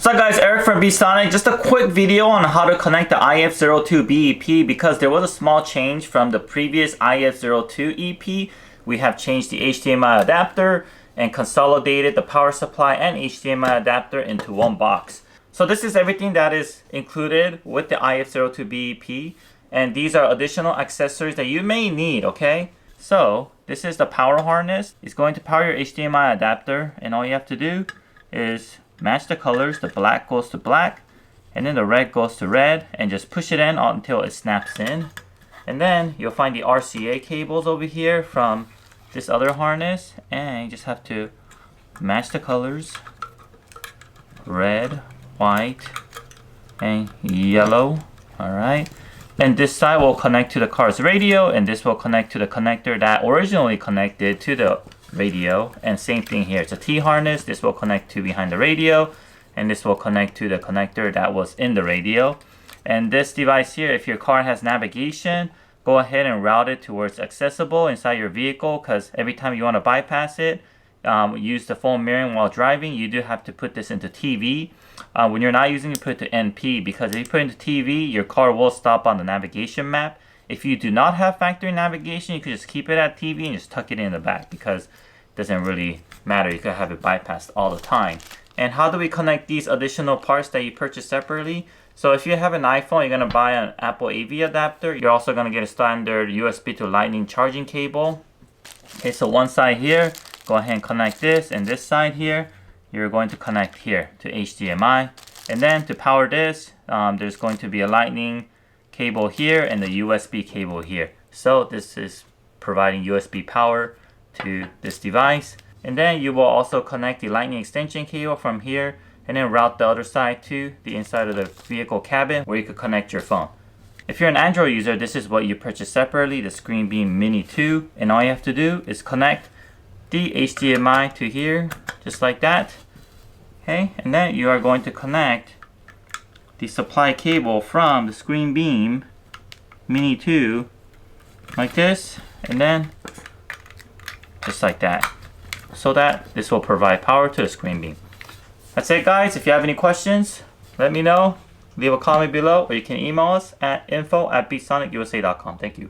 What's up guys, Eric from Sonic. Just a quick video on how to connect the IF-02BEP because there was a small change from the previous IF-02EP. We have changed the HDMI adapter and consolidated the power supply and HDMI adapter into one box. So this is everything that is included with the IF-02BEP, and these are additional accessories that you may need, okay? So this is the power harness. It's going to power your HDMI adapter, and all you have to do is match the colors. The black goes to black and then the red goes to red, and just push it in until it snaps in. And then you'll find the RCA cables over here from this other harness, and you just have to match the colors: red, white, and yellow. Alright, and this side will connect to the car's radio, and this will connect to the connector that originally connected to the radio. And same thing here, it's a T harness. This will connect to behind the radio, and this will connect to the connector that was in the radio. And this device here, if your car has navigation, go ahead and route it to where it's accessible inside your vehicle, because every time you want to bypass it, use the phone mirroring while driving, you do have to put this into TV. When you're not using it, put it to NP, because if you put it into TV, your car will stop on the navigation map. If you do not have factory navigation, you can just keep it at TV and just tuck it in the back, because it doesn't really matter. You can have it bypassed all the time. And how do we connect these additional parts that you purchase separately? So if you have an iPhone, you're going to buy an Apple AV adapter. You're also going to get a standard USB to Lightning charging cable. Okay, so one side here, go ahead and connect this, and this side here, you're going to connect here to HDMI. And then to power this, there's going to be a Lightning cable here and the USB cable here. So this is providing USB power to this device. And then you will also connect the Lightning extension cable from here, and then route the other side to the inside of the vehicle cabin where you could connect your phone. If you're an Android user, this is what you purchase separately, the ScreenBeam Mini 2, and all you have to do is connect the HDMI to here, just like that. Okay, and then you are going to connect the supply cable from the ScreenBeam Mini 2 like this, and then just like that, so that this will provide power to the ScreenBeam. That's it guys. If you have any questions, let me know. Leave a comment below, or you can email us at info@bsonicUSA.com. Thank you.